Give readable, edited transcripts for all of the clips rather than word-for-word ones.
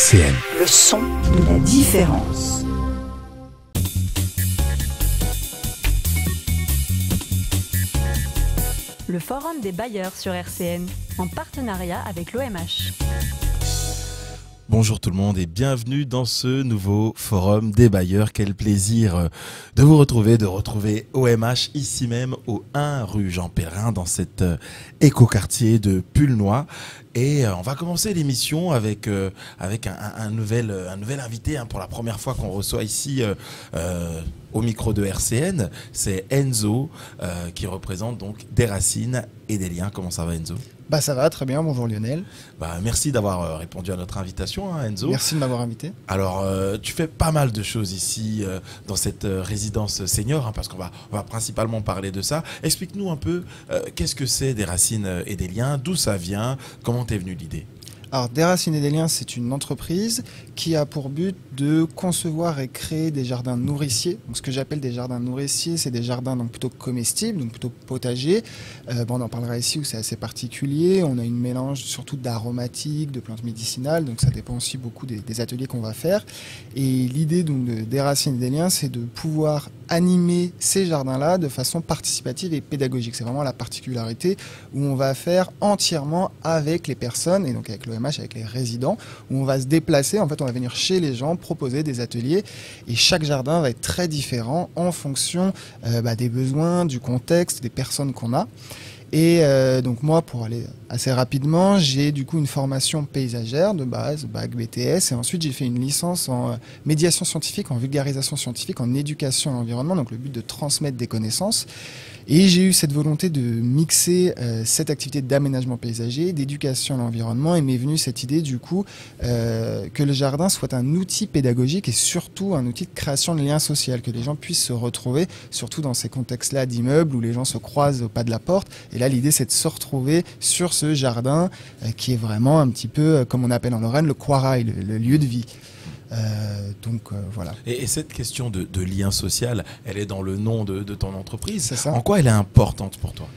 RCN. Le son de la différence. Le Forum des bailleurs sur RCN, en partenariat avec l'OMH. Bonjour tout le monde et bienvenue dans ce nouveau Forum des bailleurs. Quel plaisir de vous retrouver, OMH ici même au 1 rue Jean Perrin dans cet écoquartier de Pulnoy. Et on va commencer l'émission avec un nouvel invité pour la première fois qu'on reçoit ici au micro de RCN. C'est Enzo qui représente donc des racines et des liens. Comment ça va, Enzo ? Ça va, très bien. Bonjour Lionel. Merci d'avoir répondu à notre invitation, Enzo. Merci de m'avoir invité. Alors, tu fais pas mal de choses ici dans cette résidence senior, parce qu'on va principalement parler de ça. Explique-nous un peu qu'est-ce que c'est des racines et des liens, d'où ça vient, comment t'es venue l'idée ? Alors, Des Racines et des Liens, c'est une entreprise qui a pour but de concevoir et créer des jardins nourriciers. Donc, ce que j'appelle des jardins nourriciers, c'est des jardins donc plutôt comestibles, donc plutôt potagers. On en parlera ici où c'est assez particulier. On a une mélange surtout d'aromatiques, de plantes médicinales, donc ça dépend aussi beaucoup des ateliers qu'on va faire. Et l'idée donc Des Racines et des Liens, c'est de pouvoir animer ces jardins-là de façon participative et pédagogique. C'est vraiment la particularité où on va faire entièrement avec les personnes et donc avec l'OMH, avec les résidents, où on va se déplacer. En fait, on va venir chez les gens, proposer des ateliers et chaque jardin va être très différent en fonction des besoins, du contexte, des personnes qu'on a. Et donc moi, pour aller assez rapidement, j'ai du coup une formation paysagère de base, bac BTS, et ensuite j'ai fait une licence en médiation scientifique, en vulgarisation scientifique, en éducation à l'environnement, donc le but de transmettre des connaissances. Et j'ai eu cette volonté de mixer cette activité d'aménagement paysager, d'éducation à l'environnement, et m'est venue cette idée du coup que le jardin soit un outil pédagogique et surtout un outil de création de liens sociaux, que les gens puissent se retrouver, surtout dans ces contextes-là d'immeubles où les gens se croisent au pas de la porte. Et là, l'idée, c'est de se retrouver sur ce jardin qui est vraiment un petit peu, comme on appelle en Lorraine, le Quarail, le lieu de vie. Voilà. Et cette question de lien social, elle est dans le nom de ton entreprise. C'est ça. En quoi elle est importante pour toi ?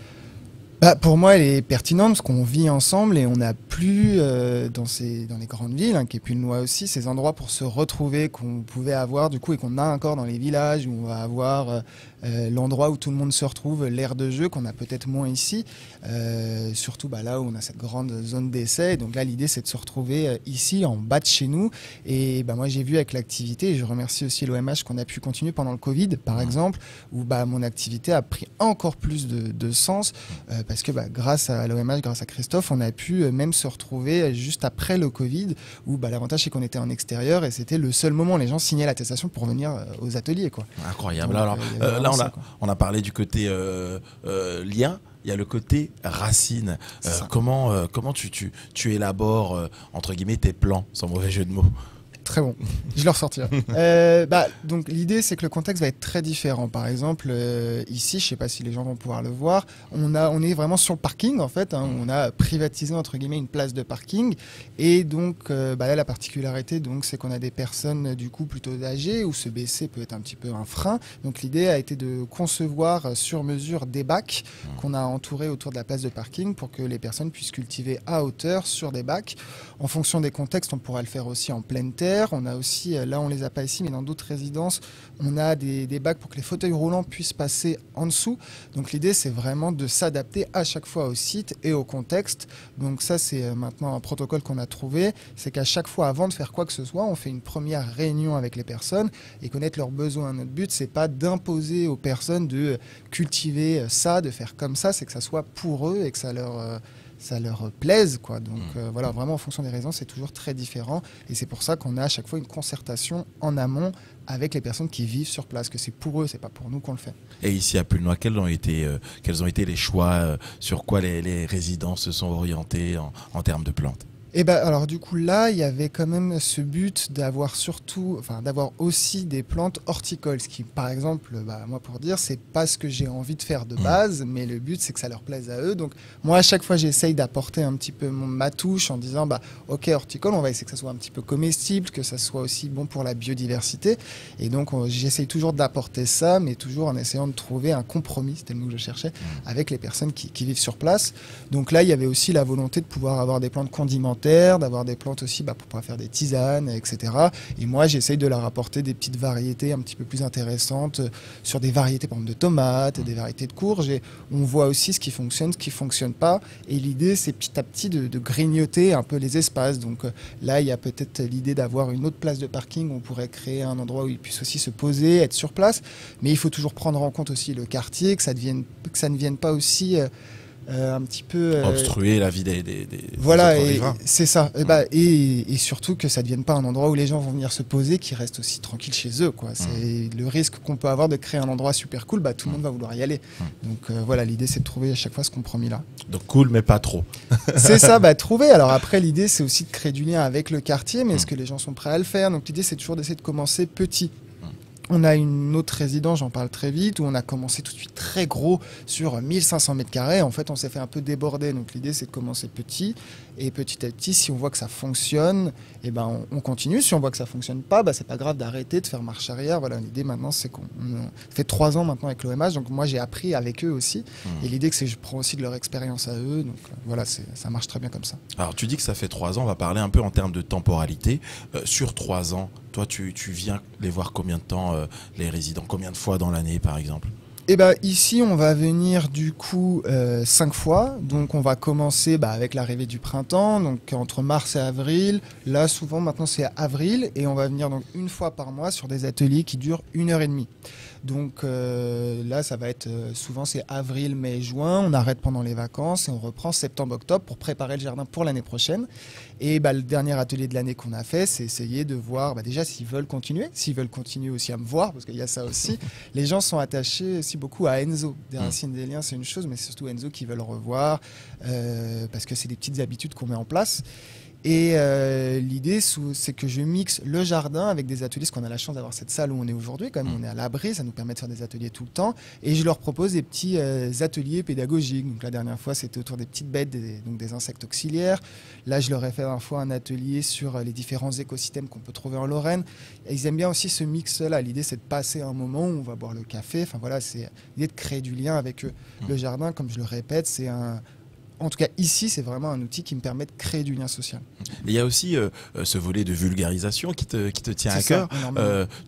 Pour moi, elle est pertinente parce qu'on vit ensemble et on n'a plus dans les grandes villes, qui est Pulnoy aussi, ces endroits pour se retrouver qu'on pouvait avoir du coup et qu'on a encore dans les villages où on va avoir l'endroit où tout le monde se retrouve, l'aire de jeu qu'on a peut-être moins ici, surtout là où on a cette grande zone d'essai. Donc là, l'idée, c'est de se retrouver ici, en bas de chez nous. Et moi, j'ai vu avec l'activité, et je remercie aussi l'OMH qu'on a pu continuer pendant le Covid, par exemple, où mon activité a pris encore plus de sens, parce que grâce à l'OMH, grâce à Christophe, on a pu même se retrouver juste après le Covid, où l'avantage, c'est qu'on était en extérieur et c'était le seul moment où les gens signaient l'attestation pour venir aux ateliers, quoi. Incroyable. Donc, Alors, là, on a parlé du côté lien. Il y a le côté racine. Comment tu élabores, entre guillemets, tes plans, sans mauvais jeu de mots ? Très bon, je le ressortirai. Donc l'idée, c'est que le contexte va être très différent. Par exemple, ici, je ne sais pas si les gens vont pouvoir le voir, on est vraiment sur le parking en fait. On a privatisé entre guillemets une place de parking. Et donc là, la particularité, c'est qu'on a des personnes du coup plutôt âgées où se baisser peut être un petit peu un frein. Donc l'idée a été de concevoir sur mesure des bacs qu'on a entourés autour de la place de parking pour que les personnes puissent cultiver à hauteur sur des bacs. En fonction des contextes, on pourra le faire aussi en pleine terre. On a aussi, là on les a pas ici, mais dans d'autres résidences, on a des bacs pour que les fauteuils roulants puissent passer en dessous. Donc l'idée, c'est vraiment de s'adapter à chaque fois au site et au contexte. Donc ça, c'est maintenant un protocole qu'on a trouvé. C'est qu'à chaque fois, avant de faire quoi que ce soit, on fait une première réunion avec les personnes et connaître leurs besoins. Notre but, c'est pas d'imposer aux personnes de cultiver ça, de faire comme ça, c'est que ça soit pour eux et que ça leur plaise, quoi. Donc vraiment en fonction des raisons, c'est toujours très différent et c'est pour ça qu'on a à chaque fois une concertation en amont avec les personnes qui vivent sur place, que c'est pour eux, c'est pas pour nous qu'on le fait. Et ici à Pulnoy, quels ont été les choix, sur quoi les résidents se sont orientés en termes de plantes ? Et alors du coup là, il y avait quand même ce but d'avoir aussi des plantes horticoles, ce qui par exemple, moi pour dire, c'est pas ce que j'ai envie de faire de base, mais le but c'est que ça leur plaise à eux. Donc moi à chaque fois j'essaye d'apporter un petit peu ma touche en disant ok, horticole, on va essayer que ça soit un petit peu comestible, que ça soit aussi bon pour la biodiversité. Et donc j'essaye toujours d'apporter ça, mais toujours en essayant de trouver un compromis, c'était le mot que je cherchais, avec les personnes qui vivent sur place. Donc là il y avait aussi la volonté de pouvoir avoir des plantes condimentaires terre, d'avoir des plantes aussi pour pouvoir faire des tisanes, etc. Et moi, j'essaye de leur apporter des petites variétés un petit peu plus intéressantes sur des variétés, par exemple, de tomates, des variétés de courges. Et on voit aussi ce qui fonctionne, ce qui fonctionne pas. Et l'idée, c'est petit à petit de grignoter un peu les espaces. Donc là, il y a peut-être l'idée d'avoir une autre place de parking où on pourrait créer un endroit où ils puissent aussi se poser, être sur place. Mais il faut toujours prendre en compte aussi le quartier, que ça ne vienne pas aussi un petit peu obstruer la vie des voilà, autres et riverains. c'est ça. Et surtout que ça ne devienne pas un endroit où les gens vont venir se poser, qui restent aussi tranquilles chez eux, quoi. C'est le risque qu'on peut avoir de créer un endroit super cool, tout le monde va vouloir y aller. Donc voilà, l'idée c'est de trouver à chaque fois ce compromis-là. Donc cool, mais pas trop. C'est ça, trouver. Alors après, l'idée c'est aussi de créer du lien avec le quartier, mais est-ce que les gens sont prêts à le faire? Donc l'idée c'est toujours d'essayer de commencer petit. On a une autre résidence, j'en parle très vite, où on a commencé tout de suite très gros sur 1500 mètres carrés. En fait, on s'est fait un peu déborder. Donc l'idée, c'est de commencer petit. Et petit à petit, si on voit que ça fonctionne, on continue. Si on voit que ça fonctionne pas, c'est pas grave d'arrêter, de faire marche arrière. Voilà, l'idée maintenant, c'est qu'on fait 3 ans maintenant avec l'OMH. Donc moi, j'ai appris avec eux aussi. Et l'idée, c'est que je prends aussi de leur expérience à eux. Donc voilà, ça marche très bien comme ça. Alors tu dis que ça fait 3 ans. On va parler un peu en termes de temporalité. Sur 3 ans, toi, tu viens les voir combien de temps, les résidents? Combien de fois dans l'année, par exemple? Ici, on va venir du coup 5 fois. Donc, on va commencer avec l'arrivée du printemps, donc entre mars et avril. Là, souvent, maintenant, c'est avril. Et on va venir donc 1 fois par mois sur des ateliers qui durent 1h30. Donc là, ça va être souvent c'est avril, mai, juin. On arrête pendant les vacances et on reprend septembre, octobre pour préparer le jardin pour l'année prochaine. Et le dernier atelier de l'année qu'on a fait, c'est essayer de voir déjà s'ils veulent continuer aussi à me voir, parce qu'il y a ça aussi. Les gens sont attachés aussi beaucoup à Enzo. Des racines des liens, c'est une chose, mais c'est surtout Enzo qui veulent revoir parce que c'est des petites habitudes qu'on met en place. Et l'idée, c'est que je mixe le jardin avec des ateliers, parce qu'on a la chance d'avoir cette salle où on est aujourd'hui, quand même on est à l'abri, ça nous permet de faire des ateliers tout le temps, et je leur propose des petits ateliers pédagogiques. Donc la dernière fois, c'était autour des petites bêtes, donc des insectes auxiliaires. Là, je leur ai fait un atelier sur les différents écosystèmes qu'on peut trouver en Lorraine. Et ils aiment bien aussi ce mix-là. L'idée, c'est de passer un moment où on va boire le café. Enfin voilà, c'est l'idée de créer du lien avec eux. Le jardin, comme je le répète, c'est en tout cas, ici, c'est vraiment un outil qui me permet de créer du lien social. Il y a aussi ce volet de vulgarisation qui te tient à cœur.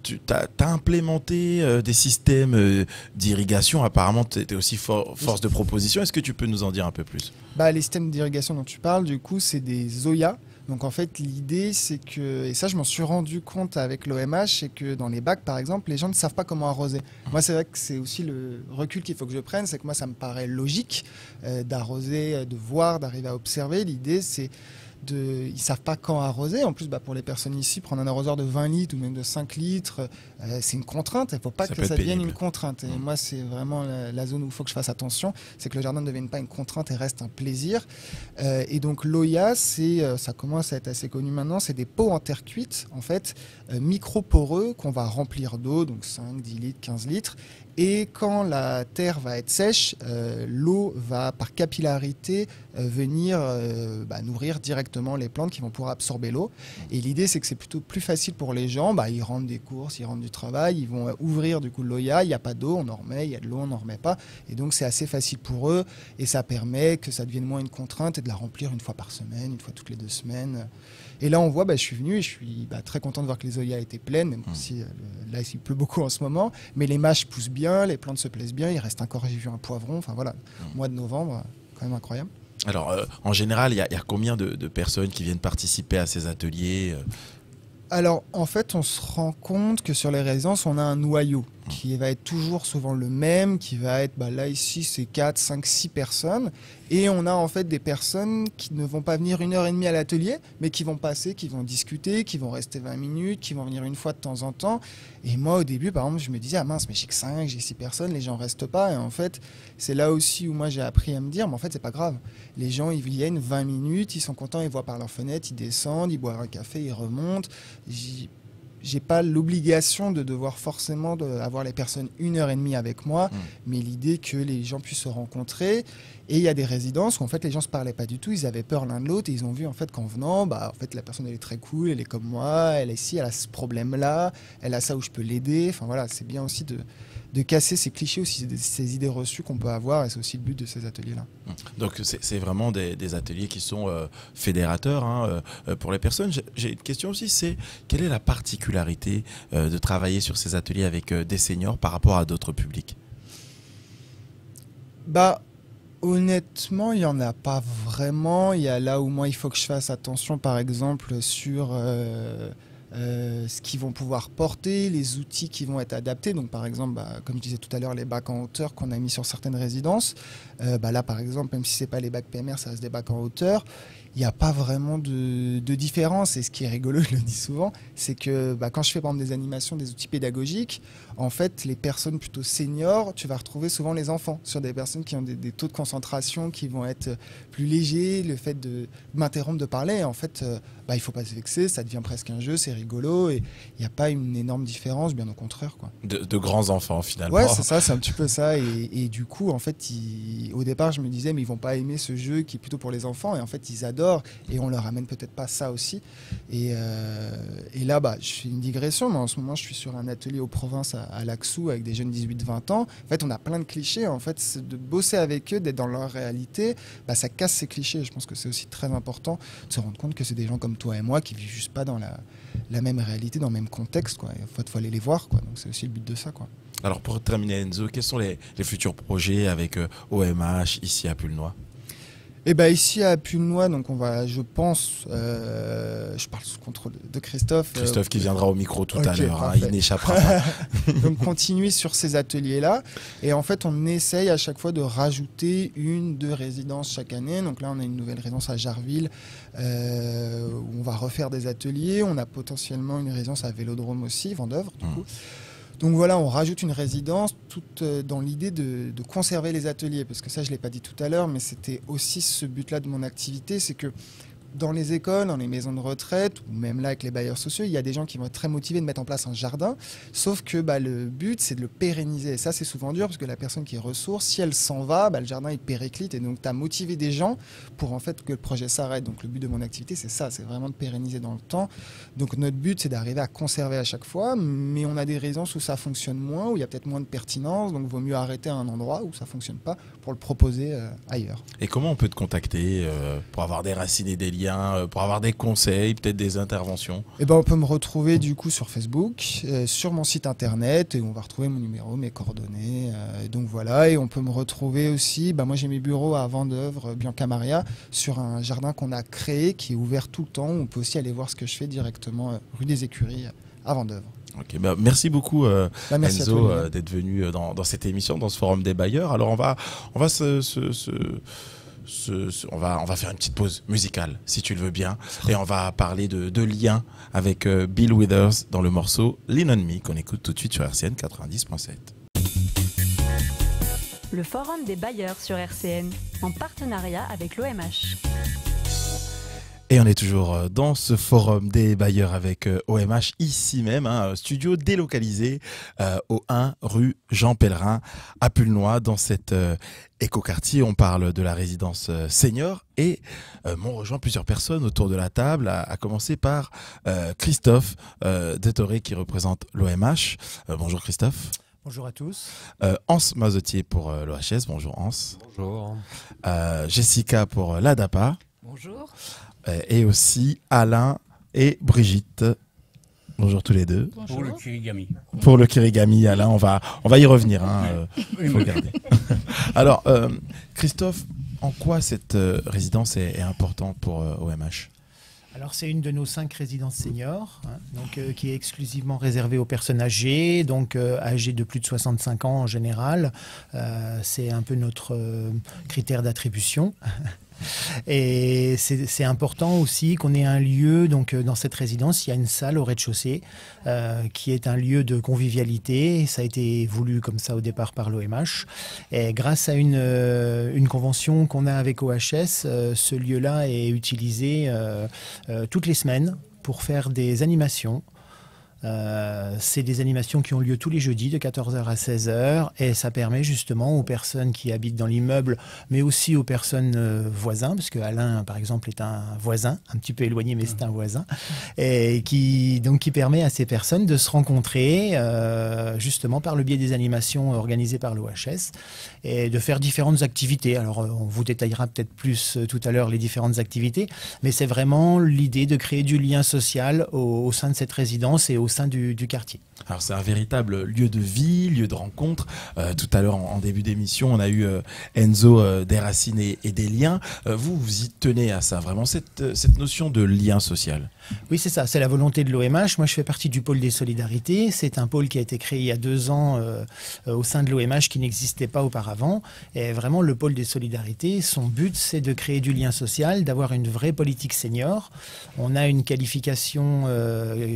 Tu as implémenté des systèmes d'irrigation. Apparemment, tu es aussi force de proposition. Est-ce que tu peux nous en dire un peu plus? Les systèmes d'irrigation dont tu parles, du coup, c'est des Zoya. Donc en fait, l'idée, c'est que, et ça je m'en suis rendu compte avec l'OMH, c'est que dans les bacs, par exemple, les gens ne savent pas comment arroser. Moi, c'est vrai que c'est aussi le recul qu'il faut que je prenne, c'est que moi, ça me paraît logique d'arroser, de voir, d'arriver à observer. L'idée, c'est ils ne savent pas quand arroser. En plus, pour les personnes ici, prendre un arroseur de 20 litres ou même de 5 litres, c'est une contrainte. Il ne faut pas que ça devienne une contrainte. Et moi, c'est vraiment la zone où il faut que je fasse attention. C'est que le jardin ne devienne pas une contrainte et reste un plaisir. Et donc, l'Oya, ça commence à être assez connu maintenant. C'est des pots en terre cuite, en fait, micro-poreux qu'on va remplir d'eau, donc 5, 10 litres, 15 litres. Et quand la terre va être sèche, l'eau va par capillarité venir nourrir directement les plantes qui vont pouvoir absorber l'eau. Et l'idée, c'est que c'est plutôt plus facile pour les gens. Ils rentrent des courses, ils rentrent du travail, ils vont ouvrir du coup l'Oya. Il n'y a pas d'eau, on en remet. Il y a de l'eau, on n'en remet pas. Et donc, c'est assez facile pour eux. Et ça permet que ça devienne moins une contrainte et de la remplir 1 fois par semaine, 1 fois toutes les 2 semaines. Et là, on voit, je suis venu et je suis très content de voir que les Oya étaient pleines, même si là, il pleut beaucoup en ce moment. Mais les mâches poussent bien, les plantes se plaisent bien. Il reste encore, j'ai vu un poivron. Enfin voilà, mois de novembre, quand même incroyable. Alors, en général, il y a combien de personnes qui viennent participer à ces ateliers? Alors, en fait, on se rend compte que sur les résidences, on a un noyau qui va être toujours souvent le même, qui va être, là ici, c'est 4, 5, 6 personnes. Et on a en fait des personnes qui ne vont pas venir 1h30 à l'atelier, mais qui vont passer, qui vont discuter, qui vont rester 20 minutes, qui vont venir 1 fois de temps en temps. Et moi, au début, par exemple, je me disais, ah mince, mais j'ai que 5, j'ai 6 personnes, les gens restent pas. Et en fait, c'est là aussi où moi j'ai appris à me dire, mais en fait, c'est pas grave. Les gens, ils viennent 20 minutes, ils sont contents, ils voient par leur fenêtre, ils descendent, ils boivent un café, ils remontent. J'ai pas l'obligation de devoir forcément avoir les personnes 1h30 avec moi, mais l'idée que les gens puissent se rencontrer. Et il y a des résidences où en fait les gens se parlaient pas du tout, ils avaient peur l'un de l'autre et ils ont vu en fait qu'en venant, en fait la personne elle est très cool, elle est comme moi, elle est ici, elle a ce problème-là, elle a ça où je peux l'aider. Enfin voilà, c'est bien aussi de casser ces clichés aussi, ces idées reçues qu'on peut avoir, et c'est aussi le but de ces ateliers-là. Donc c'est vraiment des ateliers qui sont fédérateurs hein, pour les personnes. J'ai une question aussi, c'est quelle est la particularité de travailler sur ces ateliers avec des seniors par rapport à d'autres publics? Bah, honnêtement, il n'y en a pas vraiment. Il y a là où moi, il faut que je fasse attention, par exemple, sur ce qu'ils vont pouvoir porter, les outils qui vont être adaptés. Donc, par exemple, comme je disais tout à l'heure, les bacs en hauteur qu'on a mis sur certaines résidences. Là, par exemple, même si ce n'est pas les bacs PMR, ça reste des bacs en hauteur. Il n'y a pas vraiment de différence. Et ce qui est rigolo, je le dis souvent, c'est que quand je fais par exemple des animations, des outils pédagogiques, en fait, les personnes plutôt seniors, tu vas retrouver souvent les enfants sur des personnes qui ont des taux de concentration qui vont être plus légers. Le fait de m'interrompre de parler, en fait, il ne faut pas se vexer, ça devient presque un jeu, c'est rigolo et il n'y a pas une énorme différence, bien au contraire, quoi. De grands enfants finalement. Ouais, c'est ça, c'est un petit peu ça. Et du coup, en fait, au départ, je me disais, mais ils vont pas aimer ce jeu qui est plutôt pour les enfants. Et en fait, ils adorent. Et on leur amène peut-être pas ça aussi. Et là, je fais une digression, mais en ce moment, je suis sur un atelier aux provinces à Laxou avec des jeunes 18-20 ans. En fait, on a plein de clichés. En fait, c'est de bosser avec eux, d'être dans leur réalité, ça casse ces clichés. Je pense que c'est aussi très important de se rendre compte que c'est des gens comme toi et moi qui vivent juste pas dans la même réalité, dans le même contexte, quoi. Il faut aller les voir, quoi. Donc c'est aussi le but de ça, quoi. Alors pour terminer, Enzo, quels sont les futurs projets avec OMH ici à Pulnoy? Ici à Pulnoy, donc on va, je pense, je parle sous contrôle de Christophe. Christophe qui viendra au micro tout à l'heure, il n'échappera pas. Donc continuer sur ces ateliers-là. Et en fait, on essaye à chaque fois de rajouter 1-2 résidences chaque année. Donc là, on a une nouvelle résidence à Jarville où on va refaire des ateliers. On a potentiellement une résidence à Vélodrome aussi, Vendeuvre, du coup. Donc voilà, on rajoute une résidence toute dans l'idée de conserver les ateliers, parce que ça je ne l'ai pas dit tout à l'heure, mais c'était aussi ce but-là de mon activité, c'est que dans les écoles, dans les maisons de retraite, ou même là avec les bailleurs sociaux, il y a des gens qui vont être très motivés de mettre en place un jardin, sauf que le but c'est de le pérenniser. Et ça c'est souvent dur, parce que la personne qui est ressource, si elle s'en va, le jardin il périclite, et donc tu as motivé des gens pour en fait que le projet s'arrête. Donc le but de mon activité c'est ça, c'est vraiment de pérenniser dans le temps. Donc notre but c'est d'arriver à conserver à chaque fois, mais on a des résidences où ça fonctionne moins, où il y a peut-être moins de pertinence, donc il vaut mieux arrêter à un endroit où ça fonctionne pas pour le proposer ailleurs. Et comment on peut te contacter pour avoir des racines et des liens, pour avoir des conseils, peut-être des interventions? On peut me retrouver du coup sur Facebook, sur mon site internet, et on va retrouver mon numéro, mes coordonnées. Donc voilà, et on peut me retrouver aussi, moi j'ai mes bureaux à Vendeuvre, Bianca Maria, sur un jardin qu'on a créé, qui est ouvert tout le temps. On peut aussi aller voir ce que je fais directement rue des Écuries à Vendeuvre. Ok, merci beaucoup merci Enzo d'être venu dans cette émission, dans ce forum des bailleurs. Alors on va faire une petite pause musicale, si tu le veux bien, et on va parler de liens avec Bill Withers dans le morceau Lean on Me, qu'on écoute tout de suite sur RCN 90.7. Le forum des bailleurs sur RCN, en partenariat avec l'OMH. Et on est toujours dans ce forum des bailleurs avec OMH, ici même, studio délocalisé au 1 rue Jean Pellerin à Pulnoy, dans cet écoquartier. On parle de la résidence senior et m'ont rejoint plusieurs personnes autour de la table, à commencer par Christophe Detoré qui représente l'OMH. Bonjour Christophe. Bonjour à tous. Hans Mazotier pour l'OHS. Bonjour Hans. Bonjour. Jessica pour l'ADAPA. Bonjour. Et aussi Alain et Brigitte. Bonjour tous les deux. Pour le kirigami. Pour le kirigami, Alain, on va y revenir. Il faut garder. Alors, Christophe, en quoi cette résidence est importante pour OMH ? Alors c'est une de nos 5 résidences seniors, qui est exclusivement réservée aux personnes âgées, donc âgées de plus de 65 ans en général. C'est un peu notre critère d'attribution. Et c'est important aussi qu'on ait un lieu, donc dans cette résidence, il y a une salle au rez-de-chaussée qui est un lieu de convivialité. Ça a été voulu comme ça au départ par l'OMH. Et grâce à une convention qu'on a avec OHS, ce lieu-là est utilisé toutes les semaines pour faire des animations C'est des animations qui ont lieu tous les jeudis de 14h à 16h et ça permet justement aux personnes qui habitent dans l'immeuble, mais aussi aux personnes voisins, parce que Alain, par exemple, est un voisin, un petit peu éloigné, mais c'est un voisin, et qui permet à ces personnes de se rencontrer justement par le biais des animations organisées par l'OHS et de faire différentes activités. Alors, on vous détaillera peut-être plus tout à l'heure les différentes activités, mais c'est vraiment l'idée de créer du lien social au sein de cette résidence et au sein du quartier. Alors c'est un véritable lieu de vie, lieu de rencontre. Tout à l'heure en début d'émission, on a eu Enzo des racines et des liens. Vous y tenez à ça, vraiment cette notion de lien social. Oui, c'est ça, c'est la volonté de l'OMH. Moi, je fais partie du pôle des solidarités. C'est un pôle qui a été créé il y a 2 ans au sein de l'OMH qui n'existait pas auparavant. Et vraiment, le pôle des solidarités, son but, c'est de créer du lien social, d'avoir une vraie politique senior. On a une qualification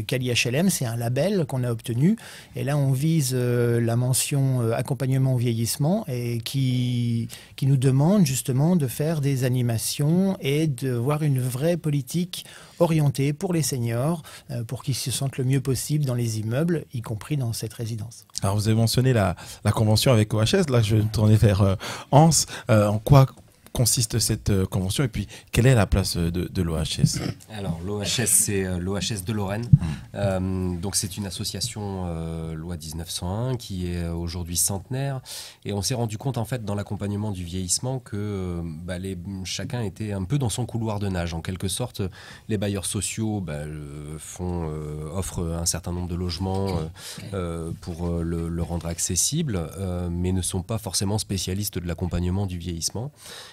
Quali HLM, c'est un label qu'on a obtenu. Et là, on vise la mention accompagnement au vieillissement et qui nous demande justement de faire des animations et de voir une vraie politique orientée pour les seniors, pour qu'ils se sentent le mieux possible dans les immeubles, y compris dans cette résidence. Alors vous avez mentionné la convention avec OHS, là je vais me tourner vers Hans. En quoi consiste cette convention et puis quelle est la place de l'OHS? Alors l'OHS, c'est l'OHS de Lorraine. Donc c'est une association loi 1901 qui est aujourd'hui centenaire et on s'est rendu compte en fait dans l'accompagnement du vieillissement que chacun était un peu dans son couloir de nage. En quelque sorte, les bailleurs sociaux offrent un certain nombre de logements pour le rendre accessible, mais ne sont pas forcément spécialistes de l'accompagnement du vieillissement.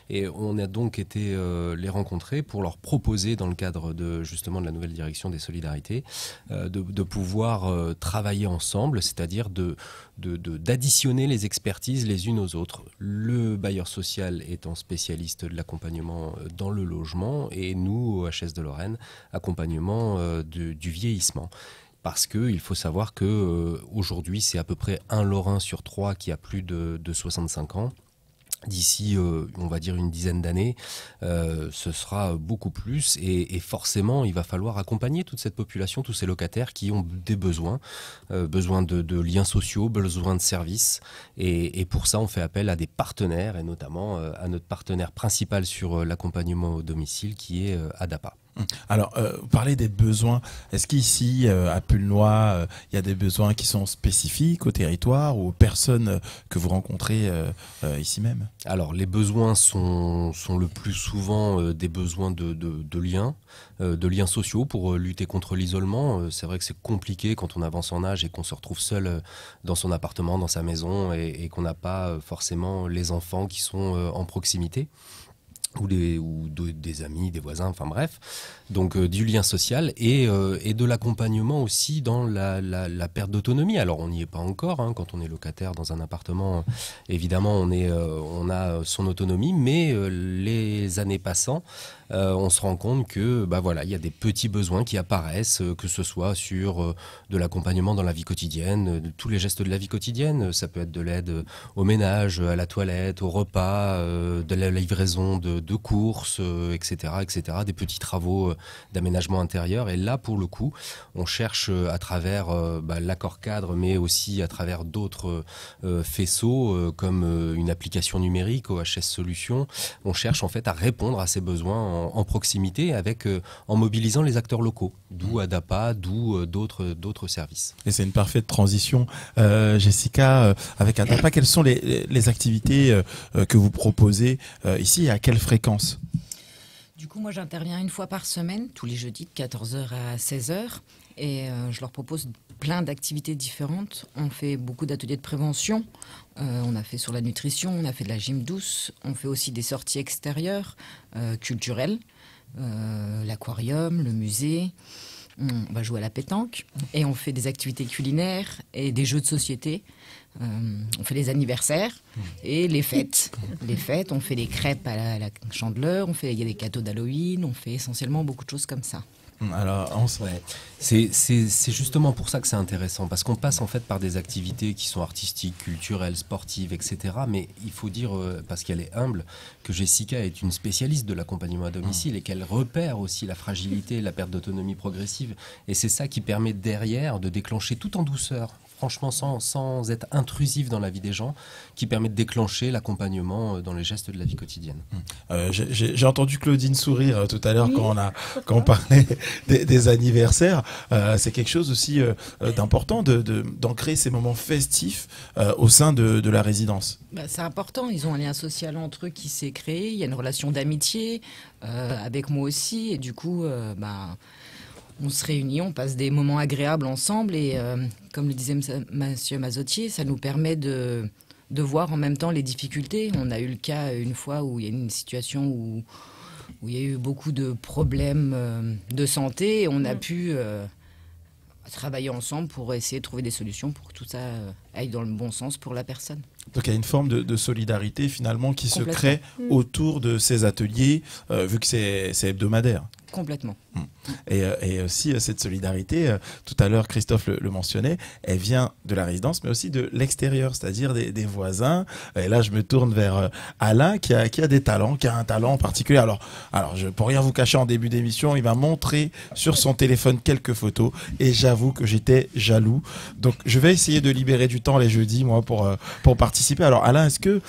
Et on a donc été les rencontrer pour leur proposer, dans le cadre de la nouvelle direction des solidarités, de pouvoir travailler ensemble, c'est-à-dire d'additionner les expertises les unes aux autres. Le bailleur social étant spécialiste de l'accompagnement dans le logement et nous, OHS de Lorraine, accompagnement du vieillissement. Parce qu'il faut savoir qu'aujourd'hui, c'est à peu près 1 Lorrain sur 3 qui a plus de 65 ans. D'ici, on va dire une dizaine d'années, ce sera beaucoup plus et forcément, il va falloir accompagner toute cette population, tous ces locataires qui ont des besoins, besoin de liens sociaux, besoin de services. Et pour ça, on fait appel à des partenaires et notamment à notre partenaire principal sur l'accompagnement au domicile qui est ADAPA. Alors, vous parlez des besoins. Est-ce qu'ici, à Pulnoy, il y a des besoins qui sont spécifiques au territoire ou aux personnes que vous rencontrez ici même? Alors, les besoins sont le plus souvent des besoins de liens sociaux pour lutter contre l'isolement. C'est vrai que c'est compliqué quand on avance en âge et qu'on se retrouve seul dans son appartement, dans sa maison et qu'on n'a pas forcément les enfants qui sont en proximité. Ou des amis, des voisins, enfin bref. Donc du lien social et de l'accompagnement aussi dans la perte d'autonomie. Alors on n'y est pas encore, quand on est locataire dans un appartement, évidemment on a son autonomie, mais les années passant, on se rend compte que il y a des petits besoins qui apparaissent, que ce soit sur de l'accompagnement dans la vie quotidienne, de tous les gestes de la vie quotidienne. Ça peut être de l'aide au ménage, à la toilette, au repas, de la livraison de courses, etc., des petits travaux d'aménagement intérieur. Et là, pour le coup, on cherche à travers l'accord cadre, mais aussi à travers d'autres faisceaux, comme une application numérique, OHS Solutions. On cherche en fait à répondre à ces besoins en proximité en mobilisant les acteurs locaux, d'où ADAPA, d'où d'autres services. Et c'est une parfaite transition. Jessica, avec ADAPA, quelles sont les activités que vous proposez ici et à quelle fréquence? Du coup, moi, j'interviens 1 fois par semaine, tous les jeudis, de 14h à 16h. Et je leur propose plein d'activités différentes. On fait beaucoup d'ateliers de prévention. On a fait sur la nutrition, on a fait de la gym douce. On fait aussi des sorties extérieures, culturelles, l'aquarium, le musée. On va jouer à la pétanque. Et on fait des activités culinaires et des jeux de société. On fait les anniversaires et les fêtes. Les fêtes, on fait des crêpes à la Chandeleur, il y a des gâteaux d'Halloween, on fait essentiellement beaucoup de choses comme ça. Alors, Ouais. C'est justement pour ça que c'est intéressant, parce qu'on passe en fait par des activités qui sont artistiques, culturelles, sportives, etc. Mais il faut dire, parce qu'elle est humble, que Jessica est une spécialiste de l'accompagnement à domicile et qu'elle repère aussi la fragilité, la perte d'autonomie progressive. Et c'est ça qui permet derrière de déclencher tout en douceur, franchement sans être intrusif dans la vie des gens, qui permet de déclencher l'accompagnement dans les gestes de la vie quotidienne. J'ai entendu Claudine sourire tout à l'heure quand on parlait des anniversaires. C'est quelque chose aussi d'important d'ancrer ces moments festifs au sein de la résidence. C'est important, ils ont un lien social entre eux qui s'est créé, il y a une relation d'amitié avec moi aussi, et du coup, on se réunit, on passe des moments agréables ensemble, et comme le disait Monsieur Mazotier, ça nous permet de voir en même temps les difficultés. On a eu le cas une fois où il y a une situation où il y a eu beaucoup de problèmes de santé, et on a pu travailler ensemble pour essayer de trouver des solutions pour que tout ça aille dans le bon sens pour la personne. Donc il y a une forme de solidarité finalement qui se crée autour de ces ateliers, vu que c'est hebdomadaire. Complètement. Et aussi cette solidarité, tout à l'heure Christophe le mentionnait, elle vient de la résidence mais aussi de l'extérieur, c'est-à-dire des voisins. Et là je me tourne vers Alain qui a des talents, qui a un talent particulier. Alors pour rien vous cacher, en début d'émission, il m'a montré sur son téléphone quelques photos et j'avoue que j'étais jaloux. Donc je vais essayer de libérer du temps les jeudis moi pour participer. Alors Alain, est-ce que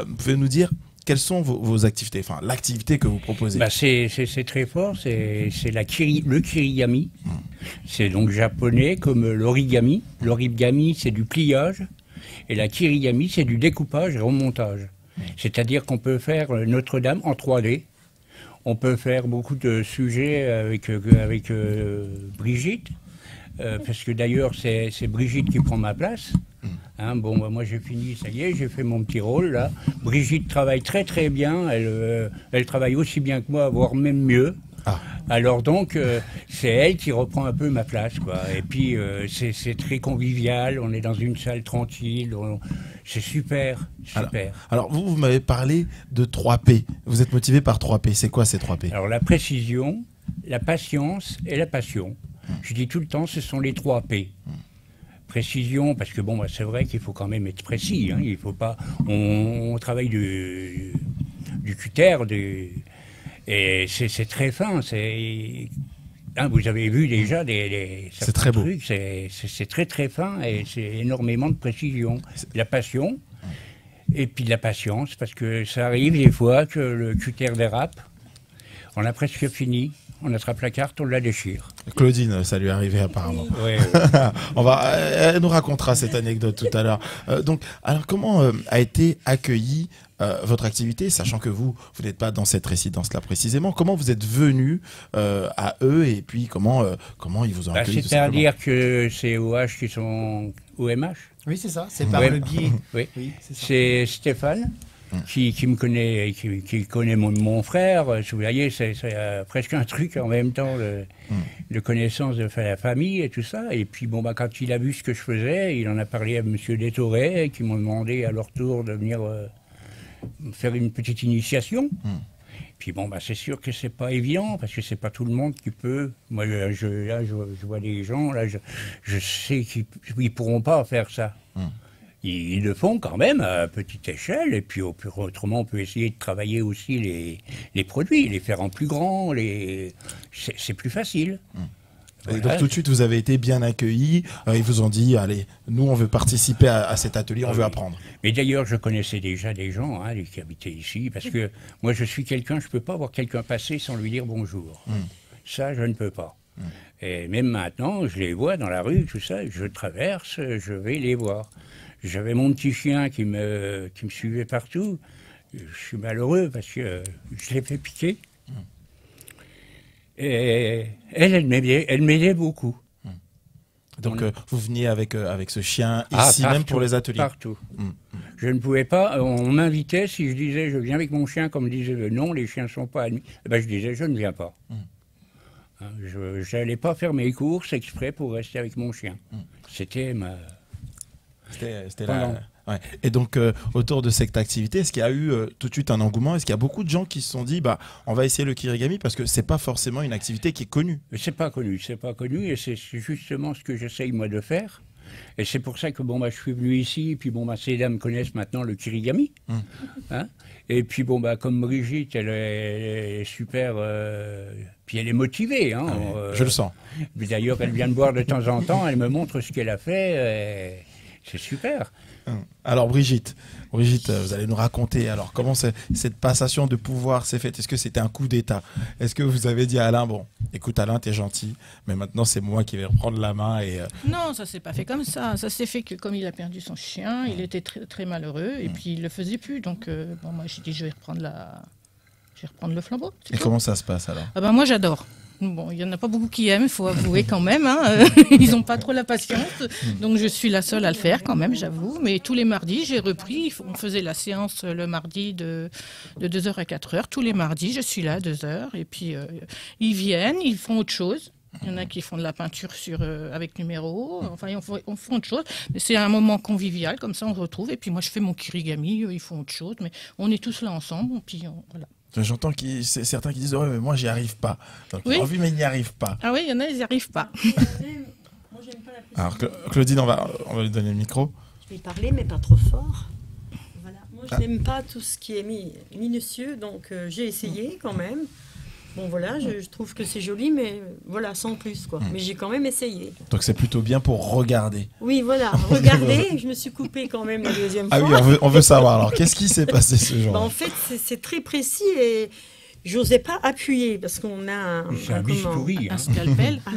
vous pouvez nous dire quelles sont vos activités, enfin l'activité que vous proposez? C'est très fort, c'est le kirigami. C'est donc japonais comme l'origami. L'origami, c'est du pliage, et la kirigami, c'est du découpage et remontage. C'est-à-dire qu'on peut faire Notre-Dame en 3D. On peut faire beaucoup de sujets avec Brigitte, parce que d'ailleurs c'est Brigitte qui prend ma place. Moi j'ai fini, ça y est, j'ai fait mon petit rôle là. Brigitte travaille très très bien, elle travaille aussi bien que moi, voire même mieux. Alors donc c'est elle qui reprend un peu ma place, quoi. Et puis c'est très convivial, on est dans une salle tranquille, c'est super. Alors vous m'avez parlé de 3P, vous êtes motivé par 3P, c'est quoi ces 3P? Alors la précision, la patience et la passion. Je dis tout le temps, ce sont les 3P. Précision, parce que c'est vrai qu'il faut quand même être précis. Il faut pas. On travaille du cutter, et c'est très fin. Vous avez vu déjà c'est très beau. C'est très très fin et c'est énormément de précision. La passion et puis de la patience, parce que ça arrive des fois que le cutter dérape. On a presque fini. On attrape la carte, on la déchire. Claudine, ça lui est arrivé apparemment. Oui. Elle nous racontera cette anecdote tout à l'heure. Alors comment a été accueillie votre activité, sachant que vous n'êtes pas dans cette résidence-là précisément? Comment vous êtes venu à eux et puis comment ils vous ont accueilli? C'est-à-dire que c'est OH qui sont OMH. Oui, c'est ça, c'est par le biais. Oui, c'est Stéphane. Qui me connaît, qui connaît mon frère. Vous voyez, c'est presque un truc en même temps de connaissance de la famille et tout ça. Et puis quand il a vu ce que je faisais, il en a parlé à Monsieur Détoré, qui m'ont demandé à leur tour de venir faire une petite initiation. Puis c'est sûr que c'est pas évident, parce que c'est pas tout le monde qui peut. Moi, je vois des gens, là, je sais qu'ils pourront pas faire ça. Ils le font quand même à petite échelle, et puis autrement on peut essayer de travailler aussi les produits, les faire en plus grand, c'est plus facile. Et donc tout de suite vous avez été bien accueillis, ils vous ont dit allez, nous on veut participer à cet atelier, on veut apprendre. Mais d'ailleurs je connaissais déjà des gens qui habitaient ici, parce que moi je suis quelqu'un, je ne peux pas voir quelqu'un passer sans lui dire bonjour. Ça je ne peux pas. Et même maintenant je les vois dans la rue, tout ça, je traverse, je vais les voir. J'avais mon petit chien qui me suivait partout. Je suis malheureux parce que je l'ai fait piquer. Et elle m'aidait beaucoup. Donc vous veniez avec ce chien ici partout, même pour les ateliers? Partout. Je ne pouvais pas, on m'invitait, si je disais je viens avec mon chien, comme disait non, les chiens ne sont pas admis, je disais je ne viens pas. Je n'allais pas faire mes courses exprès pour rester avec mon chien. C'était ma... Ouais. Et donc, autour de cette activité, est-ce qu'il y a eu tout de suite un engouement? Est-ce qu'il y a beaucoup de gens qui se sont dit, bah, on va essayer le kirigami parce que c'est pas forcément une activité qui est connue? Mais c'est pas connu, et c'est justement ce que j'essaye moi de faire. Et c'est pour ça que je suis venu ici, et puis ces dames connaissent maintenant le kirigami. Hein, et puis comme Brigitte, elle est super, puis elle est motivée. Hein, je le sens. D'ailleurs, elle vient me voir de temps en temps, elle me montre ce qu'elle a fait, c'est super. Alors Brigitte, vous allez nous raconter alors comment cette passation de pouvoir s'est faite. Est-ce que c'était un coup d'État? Est-ce que vous avez dit à Alain, bon, écoute Alain, t'es gentil, mais maintenant c'est moi qui vais reprendre la main et... Non, ça s'est pas fait comme ça. Ça s'est fait que comme il a perdu son chien, il était très, très malheureux et puis il le faisait plus. Donc moi j'ai dit je vais reprendre le flambeau. Et comment ça se passe alors? Ah ben moi j'adore. Bon, il n'y en a pas beaucoup qui aiment, il faut avouer quand même. Hein. Ils n'ont pas trop la patience. Donc je suis la seule à le faire quand même, j'avoue. Mais tous les mardis, j'ai repris. On faisait la séance le mardi de 2h à 4h. Tous les mardis, je suis là à 2h. Et puis ils viennent, ils font autre chose. Il y en a qui font de la peinture avec numéro. Enfin, on fait autre chose. Mais c'est un moment convivial, comme ça on se retrouve. Et puis moi, je fais mon kirigami, ils font autre chose. Mais on est tous là ensemble. Et puis voilà. J'entends certains qui disent ouais, mais moi j'y arrive pas. Donc, oui. Envie, mais ils n'y arrivent pas. Ah oui, il y en a, ils n'y arrivent pas. Moi, j'aime pas la Alors Claudine, on va lui donner le micro. Je vais parler, mais pas trop fort. Voilà. Moi, je n'aime pas tout ce qui est minutieux, donc j'ai essayé quand même. Bon voilà, je trouve que c'est joli, mais voilà, sans plus quoi. Mais j'ai quand même essayé. Donc c'est plutôt bien pour regarder. Oui, voilà, regarder. Je me suis coupée quand même la deuxième fois. Ah oui, on veut savoir. Alors, qu'est-ce qui s'est passé ce jour? En fait, c'est très précis et j'osais pas appuyer parce qu'on a un bistouri, un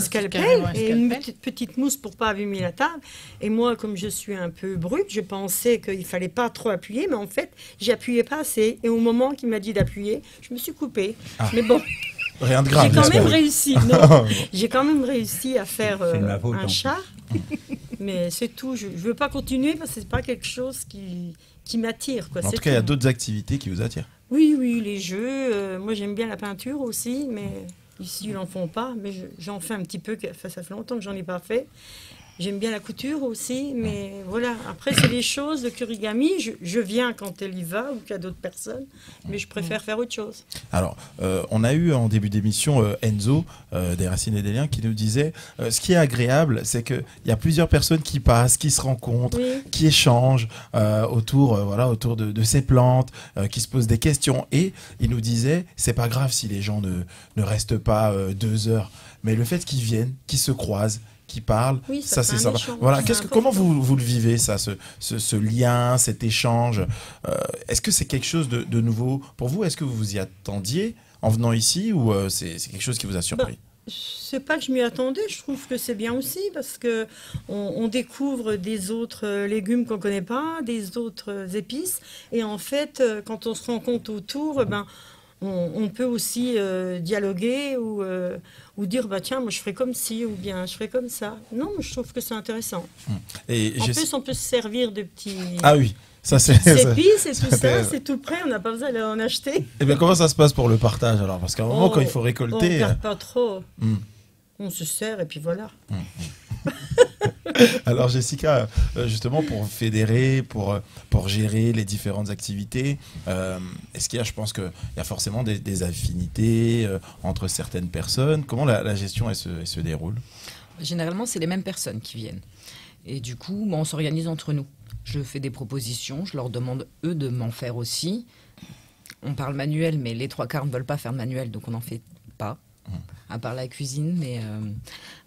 scalpel, et une petite mousse pour pas abîmer la table. Et moi, comme je suis un peu brute, je pensais qu'il fallait pas trop appuyer, mais en fait, j'appuyais pas assez. Et au moment qu'il m'a dit d'appuyer, je me suis coupée. Mais bon. Rien de grave. J'ai quand même réussi. Non, j'ai quand même réussi à faire un chat, mais c'est tout. Je veux pas continuer parce que c'est pas quelque chose qui m'attire. En tout cas, il y a d'autres activités qui vous attirent. Oui, les jeux. Moi, j'aime bien la peinture aussi, mais ici, ils n'en font pas. Mais j'en fais un petit peu. Ça fait longtemps que j'en ai pas fait. J'aime bien la couture aussi, mais voilà. Après, c'est des choses, le kirigami, je viens quand elle y va ou qu'il y a d'autres personnes, mais je préfère faire autre chose. Alors, on a eu en début d'émission Enzo, des Racines et des Liens, qui nous disait ce qui est agréable, c'est qu'il y a plusieurs personnes qui passent, qui se rencontrent, qui échangent autour de ces plantes, qui se posent des questions. Et il nous disait, c'est pas grave si les gens ne restent pas 2 heures, mais le fait qu'ils viennent, qu'ils se croisent, qui parlent, ça c'est sympa. Voilà, comment vous le vivez ça, ce lien, cet échange? Est-ce que c'est quelque chose de nouveau pour vous? Est-ce que vous vous y attendiez en venant ici ou c'est quelque chose qui vous a surpris? C'est pas que je m'y attendais, je trouve que c'est bien aussi parce que on découvre des autres légumes qu'on connaît pas, des autres épices, et en fait, quand on se rend compte autour, on peut aussi dialoguer ou dire tiens, moi je ferais comme ci ou bien je ferais comme ça. Non, je trouve que c'est intéressant. Et en plus, on peut se servir de petits épices et tout ça, c'est tout prêt, on n'a pas besoin d'en acheter. Et bien comment ça se passe pour le partage alors? Parce qu'à un moment, quand il faut récolter... On ne perd pas trop. On se sert et puis voilà. Alors Jessica, justement pour fédérer, pour gérer les différentes activités, est-ce qu'il y a, je pense qu'il y a forcément des affinités entre certaines personnes. Comment la gestion elle se déroule? Généralement, c'est les mêmes personnes qui viennent. Et du coup, on s'organise entre nous. Je fais des propositions, je leur demande eux de m'en faire aussi. On parle manuel, mais les 3/4 ne veulent pas faire manuel, donc on n'en fait pas. À part la cuisine, mais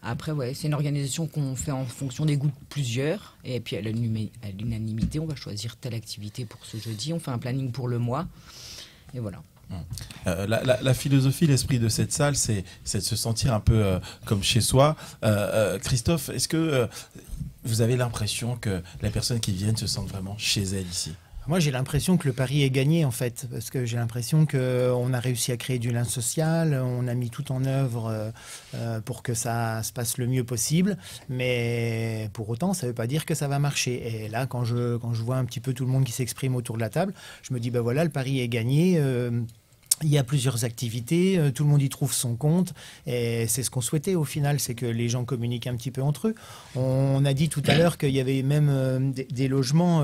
après, c'est une organisation qu'on fait en fonction des goûts de plusieurs. Et puis à l'unanimité, on va choisir telle activité pour ce jeudi. On fait un planning pour le mois. Et voilà. La philosophie, l'esprit de cette salle, c'est de se sentir un peu comme chez soi. Christophe, est-ce que vous avez l'impression que les personnes qui viennent se sentent vraiment chez elles ici? Moi, j'ai l'impression que le pari est gagné, en fait, parce que j'ai l'impression qu'on a réussi à créer du lien social, on a mis tout en œuvre pour que ça se passe le mieux possible, mais pour autant, ça ne veut pas dire que ça va marcher. Et là, quand je vois un petit peu tout le monde qui s'exprime autour de la table, je me dis, voilà, le pari est gagné. Il y a plusieurs activités, tout le monde y trouve son compte et c'est ce qu'on souhaitait au final, c'est que les gens communiquent un petit peu entre eux. On a dit tout à l'heure qu'il y avait même des logements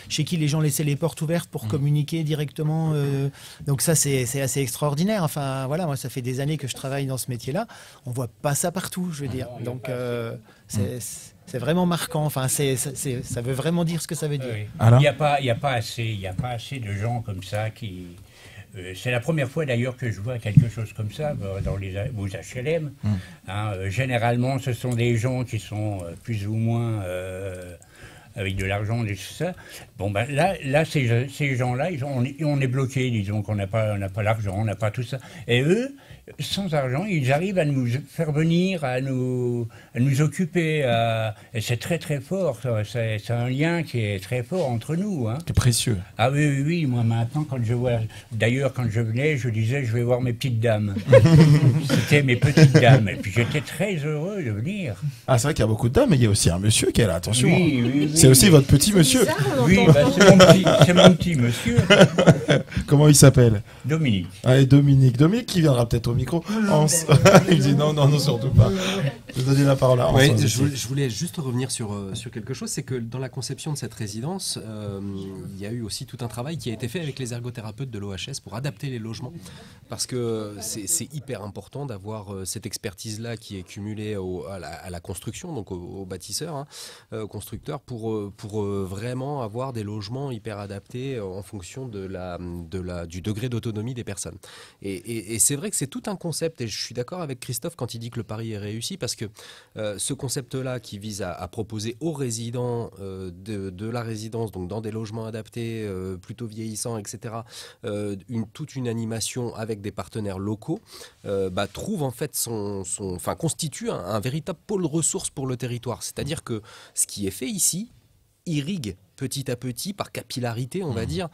chez qui les gens laissaient les portes ouvertes pour communiquer directement. Donc ça, c'est assez extraordinaire. Enfin voilà, moi ça fait des années que je travaille dans ce métier-là. On voit pas ça partout, je veux dire. Donc c'est vraiment marquant. Enfin, ça veut vraiment dire ce que ça veut dire. Il n'y a pas assez de gens comme ça qui... c'est la première fois d'ailleurs que je vois quelque chose comme ça dans vos HLM. Généralement, ce sont des gens qui sont plus ou moins avec de l'argent et tout ça. Bon, ben là ces gens-là, on est bloqués, disons qu'on n'a pas l'argent, on n'a pas tout ça. Et eux, sans argent, ils arrivent à nous faire venir, à nous occuper. Et c'est très très fort. C'est un lien qui est très fort entre nous. C'est précieux. Ah oui. Moi maintenant, quand je venais, je disais, je vais voir mes petites dames. C'était mes petites dames. Et puis j'étais très heureux de venir. Ah, c'est vrai qu'il y a beaucoup de dames, mais il y a aussi un monsieur qui est là. Attention. Oui. C'est aussi votre petit monsieur. Oui, c'est mon petit monsieur. Comment il s'appelle? Dominique. Allez, Dominique qui viendra peut-être au micro. Il me dit non, surtout pas. Je vais donner la parole à Hans. Ouais, je voulais juste revenir sur quelque chose, c'est que dans la conception de cette résidence, il y a eu aussi tout un travail qui a été fait avec les ergothérapeutes de l'OHS pour adapter les logements, parce que c'est hyper important d'avoir cette expertise-là qui est cumulée à la construction, donc aux bâtisseurs, aux constructeurs, pour vraiment avoir des logements hyper adaptés en fonction du degré d'autonomie des personnes. Et c'est vrai que c'est tout un concept, et je suis d'accord avec Christophe quand il dit que le pari est réussi, parce que ce concept-là qui vise à proposer aux résidents de la résidence, donc dans des logements adaptés, plutôt vieillissants, etc., toute une animation avec des partenaires locaux, trouve en fait constitue un véritable pôle ressources pour le territoire. C'est-à-dire que ce qui est fait ici irrigue petit à petit, par capillarité, on va dire,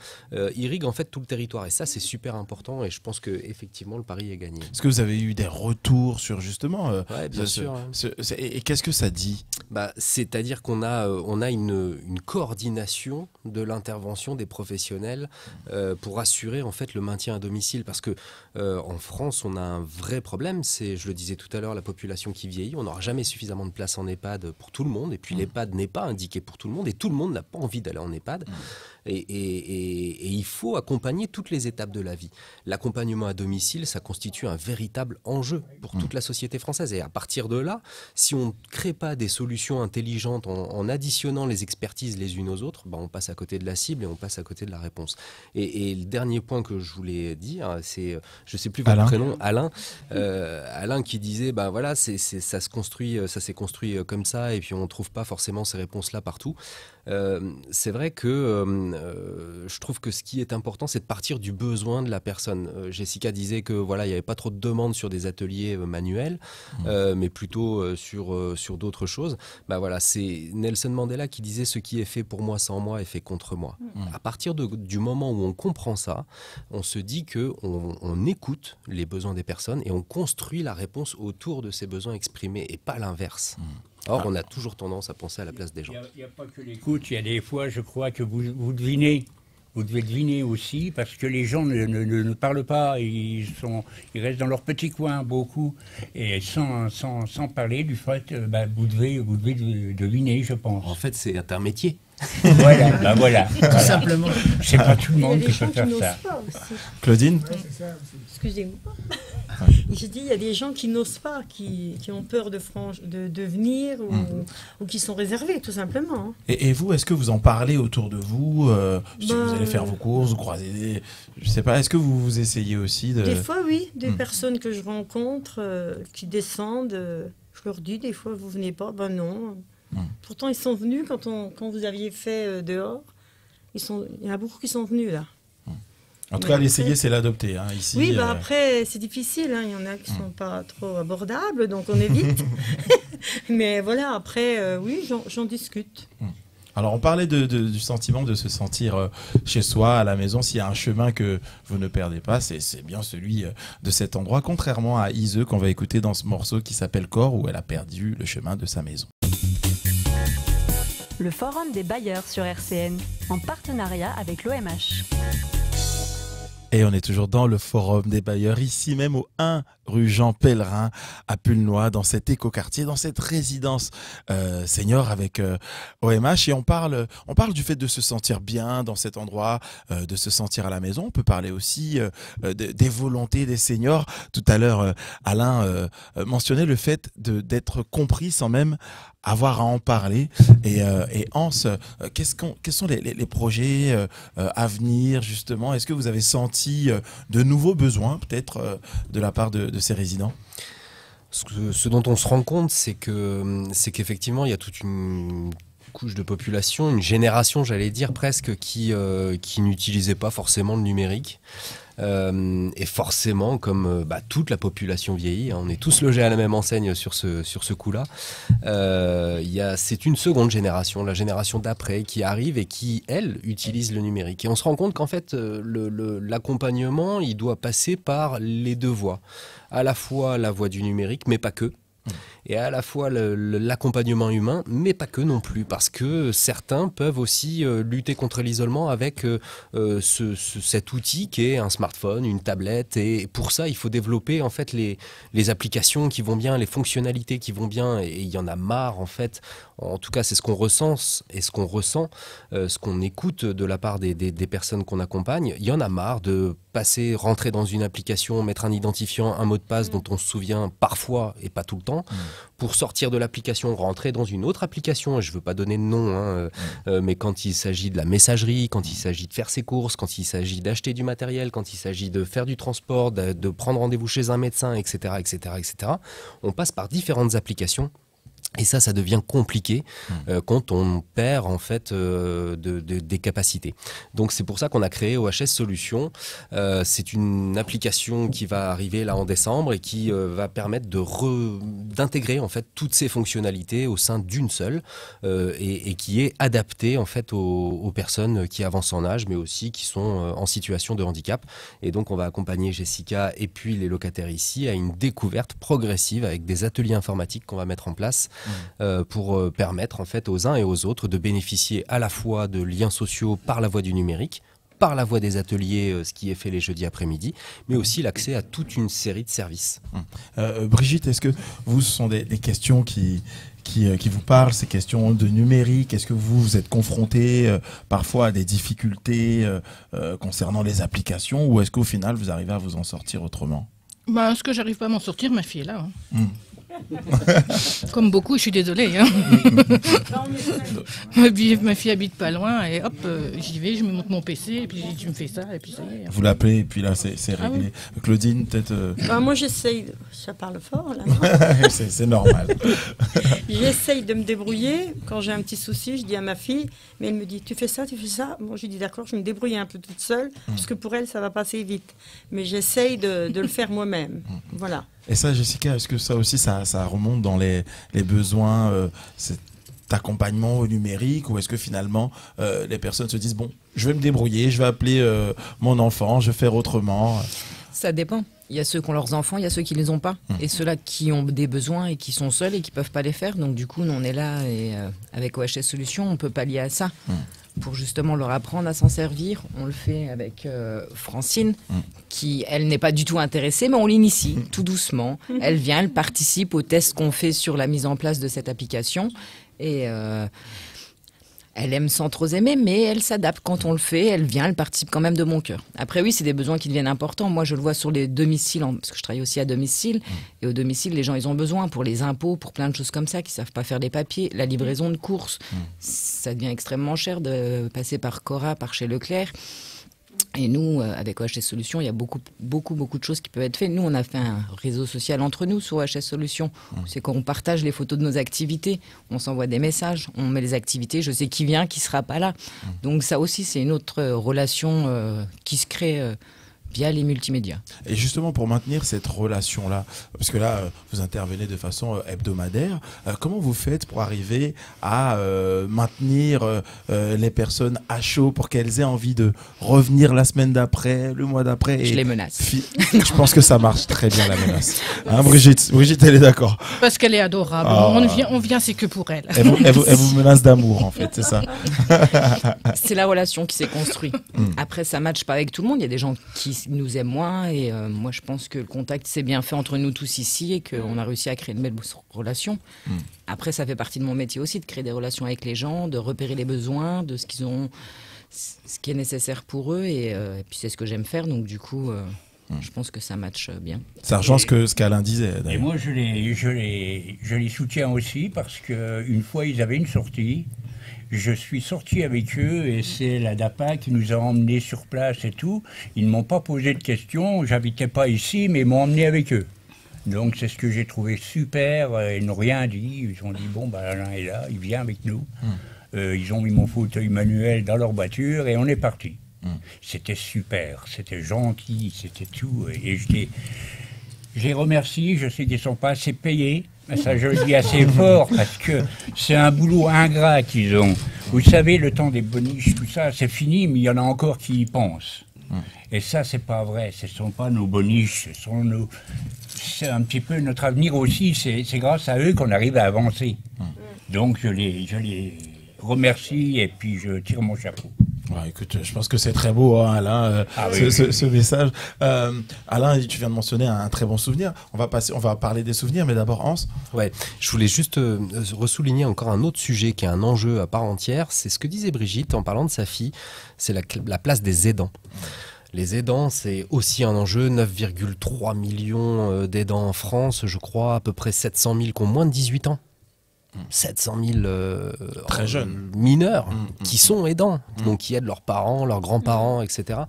irrigue en fait tout le territoire. Et ça, c'est super important. Et je pense que effectivement, le pari est gagné. Est-ce que vous avez eu des retours sur justement ouais, bien sûr. Et qu'est-ce que ça dit? C'est-à-dire qu'on a une coordination de l'intervention des professionnels pour assurer en fait le maintien à domicile. Parce que en France, on a un vrai problème. C'est, je le disais tout à l'heure, la population qui vieillit. On n'aura jamais suffisamment de place en EHPAD pour tout le monde. Et puis l'EHPAD n'est pas indiqué pour tout le monde. Et tout le monde n'a pas envie d'aller en EHPAD. Et il faut accompagner toutes les étapes de la vie. L'accompagnement à domicile, ça constitue un véritable enjeu pour toute la société française. Et à partir de là, si on ne crée pas des solutions intelligentes en additionnant les expertises les unes aux autres, on passe à côté de la cible et on passe à côté de la réponse. Et le dernier point que je voulais dire, c'est, je ne sais plus votre prénom, Alain. Alain qui disait, voilà, ça s'est construit comme ça, et puis on ne trouve pas forcément ces réponses-là partout. C'est vrai que je trouve que ce qui est important, c'est de partir du besoin de la personne. Jessica disait que voilà, il n'y avait pas trop de demandes sur des ateliers manuels, mais plutôt sur d'autres choses. Voilà, c'est Nelson Mandela qui disait: ce qui est fait pour moi sans moi est fait contre moi. À partir du moment où on comprend ça, on se dit que on écoute les besoins des personnes et on construit la réponse autour de ces besoins exprimés et pas l'inverse. Or, on a toujours tendance à penser à la place des gens. Il n'y a pas que l'écoute, il y a des fois, je crois, que vous devinez. Vous devez deviner aussi, parce que les gens ne parlent pas, ils restent dans leur petit coin, beaucoup, et sans parler du fait, vous devez deviner, je pense. En fait, c'est un métier. Voilà. Tout simplement. C'est pas tout le monde qui peut faire ça. Claudine ? Excusez-moi. J'ai dit, il y a des gens qui n'osent pas, qui ont peur de venir ou qui sont réservés, tout simplement. Et vous, est-ce que vous en parlez autour de vous si vous allez faire vos courses, vous croisez, je sais pas, est-ce que vous essayez aussi de... Des fois, oui, des personnes que je rencontre qui descendent, je leur dis des fois, vous venez pas, non. Pourtant, ils sont venus quand vous aviez fait dehors. Il y en a beaucoup qui sont venus là. En tout cas, l'essayer, c'est l'adopter. Ici, oui, après, c'est difficile. Il y en a qui ne sont pas trop abordables, donc on évite. Mais voilà, après, oui, j'en discute. Alors, on parlait du sentiment de se sentir chez soi, à la maison. S'il y a un chemin que vous ne perdez pas, c'est bien celui de cet endroit, contrairement à Ise, qu'on va écouter dans ce morceau qui s'appelle Corps, où elle a perdu le chemin de sa maison. Le Forum des bailleurs sur RCN, en partenariat avec l'OMH. Et on est toujours dans le Forum des bailleurs, ici même au 1 rue Jean Pellerin à Pulnoy, dans cet écoquartier, dans cette résidence senior avec OMH. Et on parle du fait de se sentir bien dans cet endroit, de se sentir à la maison. On peut parler aussi des volontés des seniors. Tout à l'heure, Alain mentionnait le fait d'être compris sans même avoir à en parler. Et Hans, quels sont les projets à venir, justement? Est-ce que vous avez senti de nouveaux besoins, peut-être, de la part de ces résidents? Ce dont on se rend compte, c'est qu'effectivement, il y a toute une couche de population, une génération, j'allais dire presque, qui n'utilisait pas forcément le numérique. Et forcément, comme toute la population vieillit, on est tous logés à la même enseigne sur ce coup-là, c'est une seconde génération, la génération d'après, qui arrive et qui, elle, utilise le numérique. Et on se rend compte qu'en fait, l'accompagnement, il doit passer par les deux voies. À la fois la voie du numérique, mais pas que. Et à la fois l'accompagnement humain, mais pas que non plus, parce que certains peuvent aussi lutter contre l'isolement avec cet outil qui est un smartphone, une tablette, et pour ça il faut développer en fait les applications qui vont bien, les fonctionnalités qui vont bien, et il y en a marre en fait. En tout cas, c'est ce qu'on recense et ce qu'on ressent, ce qu'on écoute de la part des personnes qu'on accompagne. Il y en a marre de rentrer dans une application, mettre un identifiant, un mot de passe dont on se souvient parfois et pas tout le temps, pour sortir de l'application, rentrer dans une autre application. Je ne veux pas donner de nom, mais quand il s'agit de la messagerie, quand il s'agit de faire ses courses, quand il s'agit d'acheter du matériel, quand il s'agit de faire du transport, de prendre rendez-vous chez un médecin, etc., on passe par différentes applications. Et ça devient compliqué quand on perd en fait des capacités. Donc c'est pour ça qu'on a créé OHS Solutions. C'est une application qui va arriver là en décembre et qui va permettre d'intégrer en fait toutes ces fonctionnalités au sein d'une seule et qui est adaptée en fait aux personnes qui avancent en âge, mais aussi qui sont en situation de handicap. Et donc on va accompagner Jessica et puis les locataires ici à une découverte progressive avec des ateliers informatiques qu'on va mettre en place. Pour permettre en fait aux uns et aux autres de bénéficier à la fois de liens sociaux par la voie du numérique, par la voie des ateliers, ce qui est fait les jeudis après-midi, mais aussi l'accès à toute une série de services. Brigitte, est-ce que ce sont des questions qui vous parlent, ces questions de numérique? Est-ce que vous êtes confronté parfois à des difficultés concernant les applications, ou est-ce qu'au final vous arrivez à vous en sortir autrement? Ce que j'arrive pas à m'en sortir, ma fille est là. Comme beaucoup, je suis désolée. Ma fille habite pas loin et hop, j'y vais, je me monte mon PC et puis tu me fais ça et puis ça y est. Vous l'appelez et puis là c'est réglé. Oui. Claudine, peut-être. Moi j'essaye, ça parle fort là. c'est normal. J'essaye de me débrouiller. Quand j'ai un petit souci, je dis à ma fille, mais elle me dit tu fais ça. Bon, je dis d'accord, je me débrouille un peu toute seule parce que pour elle ça va passer vite. Mais j'essaye de le faire moi-même. Voilà. Et ça, Jessica, est-ce que ça aussi, ça remonte dans les besoins, cet accompagnement au numérique, ou est-ce que finalement, les personnes se disent, bon, je vais me débrouiller, je vais appeler mon enfant, je vais faire autrement? Ça dépend. Il y a ceux qui ont leurs enfants, il y a ceux qui les ont pas. Et ceux-là qui ont des besoins et qui sont seuls et qui peuvent pas les faire. Donc du coup, nous, on est là et avec OHS Solutions, on peut pallier à ça. Pour justement leur apprendre à s'en servir. On le fait avec Francine, qui, elle, n'est pas du tout intéressée, mais on l'initie tout doucement. Elle vient, elle participe aux tests qu'on fait sur la mise en place de cette application. Et elle aime sans trop aimer, mais elle s'adapte quand on le fait. Elle vient, elle participe quand même de bon cœur. Après, oui, c'est des besoins qui deviennent importants. Moi, je le vois sur les domiciles, parce que je travaille aussi à domicile. Et au domicile, les gens, ils ont besoin pour les impôts, pour plein de choses comme ça, qui ne savent pas faire des papiers. La livraison de courses, ça devient extrêmement cher de passer par Cora, par chez Leclerc. Et nous, avec OHS Solutions, il y a beaucoup de choses qui peuvent être faites. Nous, on a fait un réseau social entre nous sur OHS Solutions. C'est qu'on partage les photos de nos activités, on s'envoie des messages, on met les activités, je sais qui vient, qui sera pas là. Donc ça aussi, c'est une autre relation qui se crée via les multimédias. Et justement, pour maintenir cette relation-là, parce que là, vous intervenez de façon hebdomadaire, comment vous faites pour arriver à maintenir les personnes à chaud pour qu'elles aient envie de revenir la semaine d'après, le mois d'après? Je les menace. Je pense que ça marche très bien, la menace. Hein, Brigitte, elle est d'accord. Parce qu'elle est adorable. On vient, c'est que pour elle. Elle vous menace d'amour, en fait, c'est ça? C'est la relation qui s'est construite. Après, ça ne matche pas avec tout le monde. Il y a des gens nous aiment moins. Et moi, je pense que le contact s'est bien fait entre nous tous ici et qu'on a réussi à créer de belles relations. Après, ça fait partie de mon métier aussi, de créer des relations avec les gens, de repérer les besoins, de ce qu'ils ont, ce qui est nécessaire pour eux. Et puis, c'est ce que j'aime faire. Donc, du coup, je pense que ça matche bien. Ça rejoint ce qu'Alain disait, d'ailleurs. Et moi, je les soutiens aussi parce qu'une fois, ils avaient une sortie. Je suis sorti avec eux et c'est la DAPA qui nous a emmenés sur place et tout. Ils ne m'ont pas posé de questions, j'habitais pas ici, mais ils m'ont emmené avec eux. Donc c'est ce que j'ai trouvé super, ils n'ont rien dit, ils ont dit bon, bah, Alain est là, il vient avec nous. Ils ont mis mon fauteuil manuel dans leur voiture et on est parti. C'était super, c'était gentil, c'était tout. Et je les remercie, je sais qu'ils ne sont pas assez payés. Mais ça, je le dis assez fort parce que c'est un boulot ingrat qu'ils ont. Vous savez, le temps des boniches, tout ça, c'est fini, mais il y en a encore qui y pensent. Et ça, c'est pas vrai. Ce ne sont pas nos boniches, c'est un petit peu notre avenir aussi. C'est grâce à eux qu'on arrive à avancer. Donc, je les remercie et puis je tire mon chapeau. Ouais, écoute, je pense que c'est très beau, hein, Alain, ce message. Alain, tu viens de mentionner un très bon souvenir. On va parler des souvenirs, mais d'abord, Hans. Ouais, je voulais juste ressouligner encore un autre sujet qui est un enjeu à part entière. C'est ce que disait Brigitte en parlant de sa fille. C'est la place des aidants. Les aidants, c'est aussi un enjeu. 9,3 millions d'aidants en France, je crois, à peu près 700 000 qui ont moins de 18 ans. 700 000 très jeunes mineurs qui sont aidants, donc qui aident leurs parents, leurs grands-parents, etc.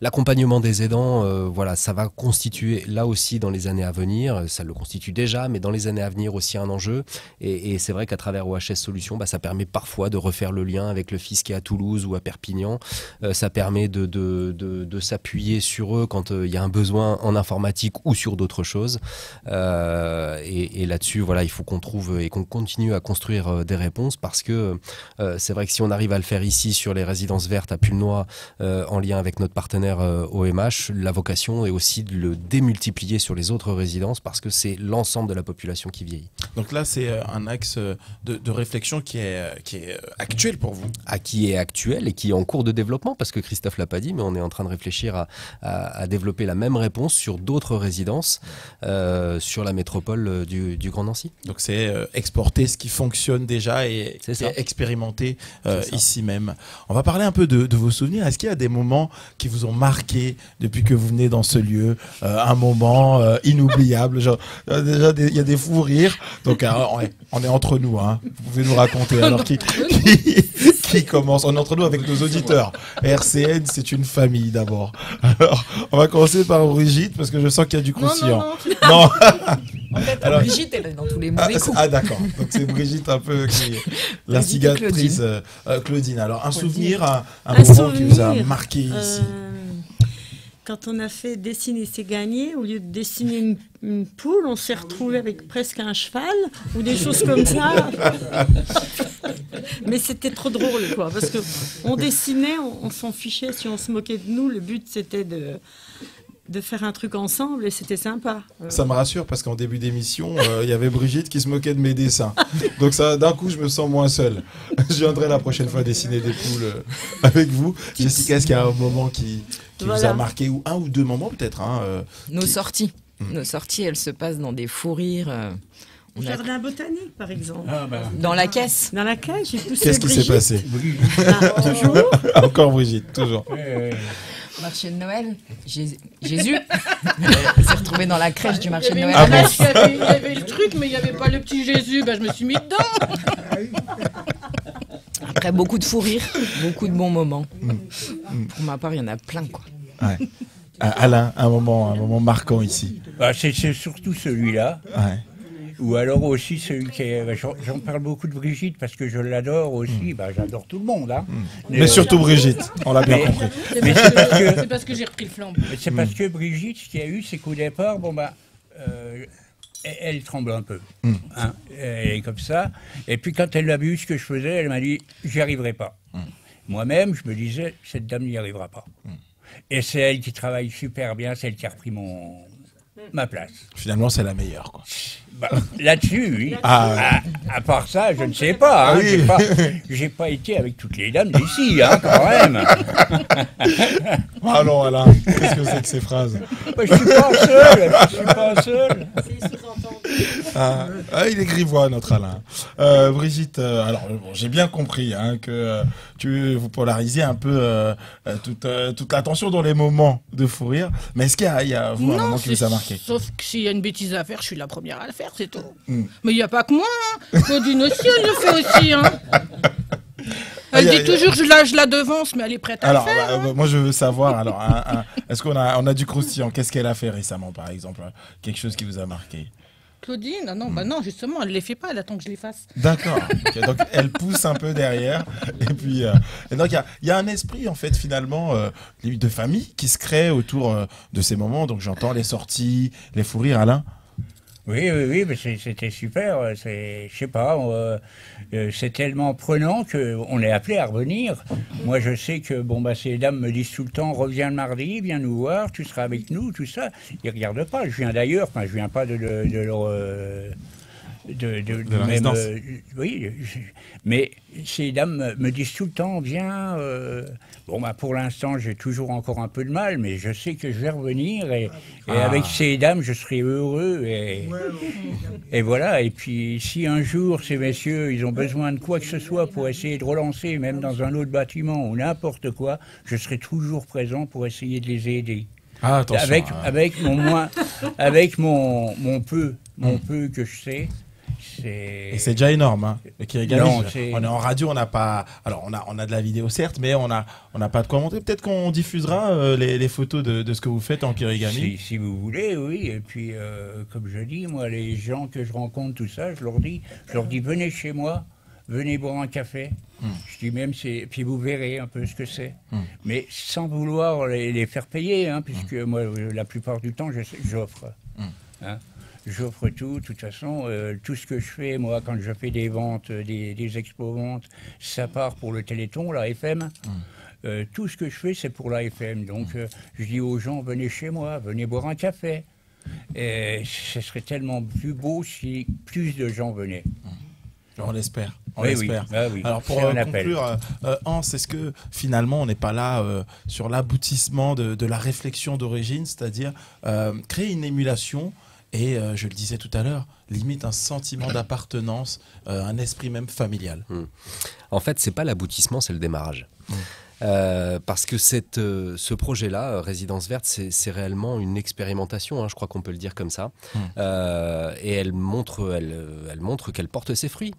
L'accompagnement des aidants, voilà, ça va constituer là aussi dans les années à venir, ça le constitue déjà, mais dans les années à venir aussi un enjeu. Et c'est vrai qu'à travers OHS Solutions, ça permet parfois de refaire le lien avec le FIS qui est à Toulouse ou à Perpignan. Ça permet de s'appuyer sur eux quand il y a un besoin en informatique ou sur d'autres choses. Et là-dessus, voilà, il faut qu'on trouve et qu'on continue à construire des réponses parce que c'est vrai que si on arrive à le faire ici sur les résidences vertes à Pulnoy en lien avec notre partenaire OMH, la vocation est aussi de le démultiplier sur les autres résidences parce que c'est l'ensemble de la population qui vieillit. Donc là, c'est un axe de réflexion qui est actuel pour vous. Qui est actuel et qui est en cours de développement parce que Christophe l'a pas dit, mais on est en train de réfléchir à développer la même réponse sur d'autres résidences sur la métropole du Grand Nancy. Donc c'est exporter ce qui fonctionne déjà et expérimenter ici même. On va parler un peu de vos souvenirs. Est-ce qu'il y a des moments qui vous ont marqué depuis que vous venez dans ce lieu, un moment inoubliable, genre, déjà il y a des fous rires, donc on est entre nous, hein. Vous pouvez nous raconter alors qui commence. On est entre nous avec nos auditeurs. RCN, c'est une famille d'abord. Alors on va commencer par Brigitte parce que je sens qu'il y a du croustillant. Non. En fait, alors, Brigitte, elle est dans tous les mauvais coups. Ah d'accord, donc c'est Brigitte un peu qui l'instigatrice. Claudine, alors un souvenir, un moment qui vous a marqué ici. Quand on a fait dessiner c'est gagné, au lieu de dessiner une poule, on s'est retrouvé avec presque un cheval ou des choses comme ça. Mais c'était trop drôle, quoi, parce que on dessinait, on s'en fichait si on se moquait de nous. Le but c'était de faire un truc ensemble et c'était sympa. Ça me rassure parce qu'en début d'émission, il y avait Brigitte qui se moquait de mes dessins. Donc ça, d'un coup, je me sens moins seul. Je viendrai la prochaine fois dessiner des poules avec vous. Jessica, est-ce qu'il y a un moment qui vous a marqué, ou un ou deux moments peut-être Nos sorties. Nos sorties, elles se passent dans des fous rires. Jardin botanique, par exemple. Dans la caisse. Dans la caisse, j'ai poussé Qu'est-ce qui s'est passé toujours. Encore Brigitte, toujours. Marché de Noël, Jésus s'est retrouvé dans la crèche du marché de Noël. Il y avait le truc, mais il n'y avait pas le petit Jésus. Je me suis mis dedans. Après, beaucoup de fou rire, beaucoup de bons moments. Pour ma part, il y en a plein, quoi. Ouais. Alain, un moment marquant ici. C'est surtout celui-là. Ouais. Ou alors aussi celui qui est... J'en parle beaucoup de Brigitte parce que je l'adore aussi. J'adore tout le monde. Hein. Mais surtout Brigitte, on l'a bien compris. C'est parce que j'ai repris le flambeau. C'est parce que Brigitte, ce qu'il y a eu, c'est qu'au départ, elle tremble un peu. Hein. Elle est comme ça. Et puis quand elle a vu ce que je faisais, elle m'a dit, j'y arriverai pas. Moi-même, je me disais, cette dame n'y arrivera pas. Et c'est elle qui travaille super bien, c'est elle qui a repris ma place. Finalement, c'est la meilleure, quoi. Bah, là-dessus, oui. Ah. À part ça, je ne sais pas. Hein. Oui. J'ai pas été avec toutes les dames d'ici, hein, quand même. Ah non, Alain, qu'est-ce que c'est que ces phrases? Bah, je suis pas seul. Il est grivois, notre Alain. Brigitte, alors bon, j'ai bien compris hein, que vous polarisez un peu toute l'attention dans les moments de fou rire. Mais est-ce qu'il y a vous, un moment qui vous a marqué? Sauf que s'il y a une bêtise à faire, je suis la première à le faire, c'est tout. Mais il n'y a pas que moi. Hein. Claudine aussi, elle le fait aussi. Hein. Elle dit toujours je la devance, mais elle est prête à le faire. Moi, je veux savoir, alors, est-ce qu'on a du croustillant? Qu'est-ce qu'elle a fait récemment, par exemple? Quelque chose qui vous a marqué? Claudine, non, justement, elle ne les fait pas, elle attend que je les fasse. D'accord. Okay, donc, elle pousse un peu derrière. Et puis, et donc, il y a un esprit, en fait, finalement, de famille qui se crée autour de ces moments. Donc, j'entends les sorties, les fous rires, Alain. Oui, mais c'était super. Je sais pas, c'est tellement prenant qu'on est appelé à revenir. Moi, je sais que ces dames me disent tout le temps, reviens le mardi, viens nous voir, tu seras avec nous, tout ça. Ils regardent pas. Je viens d'ailleurs, je viens pas de leur la résidence. Oui, mais ces dames me disent tout le temps, viens. Pour l'instant, j'ai toujours encore un peu de mal, mais je sais que je vais revenir et avec ces dames, je serai heureux et voilà. Et puis, si un jour ces messieurs, ils ont besoin de quoi que ce soit pour essayer de relancer, même dans un autre bâtiment ou n'importe quoi, je serai toujours présent pour essayer de les aider. Ah, attention. Avec mon peu que je sais. Et c'est déjà énorme, hein. On est en radio, on n'a pas. Alors on a de la vidéo certes, mais on n'a pas de quoi montrer. Peut-être qu'on diffusera les photos de ce que vous faites en kirigami. Si vous voulez, oui. Et puis comme je dis, moi, les gens que je rencontre, tout ça, je leur dis, venez chez moi, venez boire un café. Je dis même, puis vous verrez un peu ce que c'est. Mais sans vouloir les faire payer, hein, puisque moi, la plupart du temps, j'offre. Hein. J'offre tout. De toute façon, tout ce que je fais, moi, quand je fais des ventes, des expos-ventes, ça part pour le Téléthon, la FM. Tout ce que je fais, c'est pour la FM. Donc, je dis aux gens, venez chez moi, venez boire un café. Et ce serait tellement plus beau si plus de gens venaient. On l'espère. Oui. Alors pour conclure, Hans, est-ce que finalement on n'est pas là sur l'aboutissement de la réflexion d'origine, c'est-à-dire créer une émulation et, je le disais tout à l'heure, limite un sentiment d'appartenance, un esprit même familial. En fait, c'est pas l'aboutissement, c'est le démarrage. Parce que ce projet-là, Résidence Verte, c'est réellement une expérimentation, hein, je crois qu'on peut le dire comme ça. Et elle montre qu'elle porte ses fruits,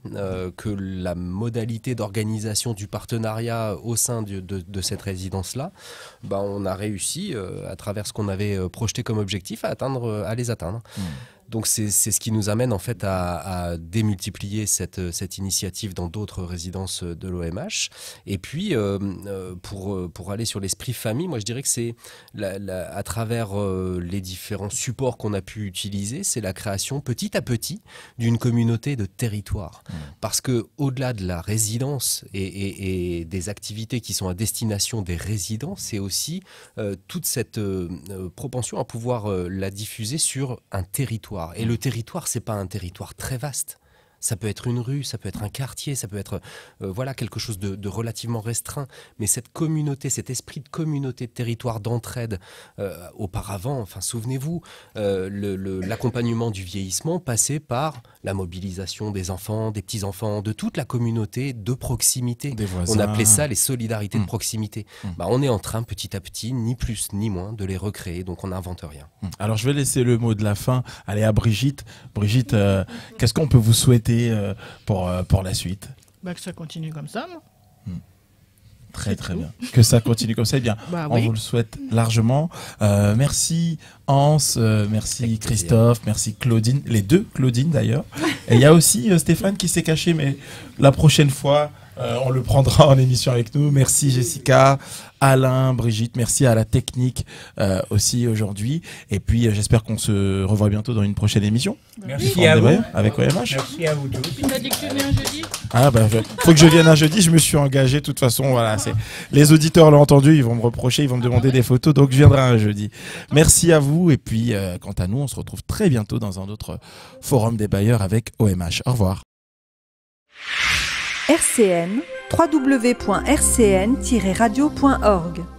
que la modalité d'organisation du partenariat au sein de cette résidence-là, on a réussi, à travers ce qu'on avait projeté comme objectif, à les atteindre. Donc c'est ce qui nous amène en fait à démultiplier cette initiative dans d'autres résidences de l'OMH. Et puis pour aller sur l'esprit famille, moi je dirais que c'est à travers les différents supports qu'on a pu utiliser, c'est la création petit à petit d'une communauté de territoire. Parce que au-delà de la résidence et des activités qui sont à destination des résidents, c'est aussi toute cette propension à pouvoir la diffuser sur un territoire. Et le territoire, c'est pas un territoire très vaste. Ça peut être une rue, ça peut être un quartier, ça peut être quelque chose de relativement restreint. Mais cette communauté, cet esprit de communauté, de territoire, d'entraide, auparavant, souvenez-vous, l'accompagnement du vieillissement passait par la mobilisation des enfants, des petits-enfants, de toute la communauté de proximité. Des voisins. On appelait ça les solidarités de proximité. On est en train, petit à petit, ni plus ni moins, de les recréer. Donc on n'invente rien. Alors je vais laisser le mot de la fin aller à Brigitte. Brigitte, qu'est-ce qu'on peut vous souhaiter pour la suite? Que ça continue comme ça. Très bien. Que ça continue comme ça. Eh bien, on vous le souhaite largement. Merci Hans, merci Christophe, merci Claudine, les deux Claudine d'ailleurs. Et il y a aussi Stéphane qui s'est caché, mais la prochaine fois, On le prendra en émission avec nous. Merci Jessica, Alain, Brigitte. Merci à la technique aussi aujourd'hui. Et puis j'espère qu'on se revoit bientôt dans une prochaine émission. Merci à vous. Avec OMH. Merci à vous tous. Tu m'as dit que tu venais un jeudi. Ah faut que je vienne un jeudi. Je me suis engagé. De toute façon, voilà. Les auditeurs l'ont entendu. Ils vont me reprocher. Ils vont me demander des photos. Donc je viendrai un jeudi. Merci à vous. Et puis quant à nous, on se retrouve très bientôt dans un autre forum des bailleurs avec OMH. Au revoir. RCN, www.rcn-radio.org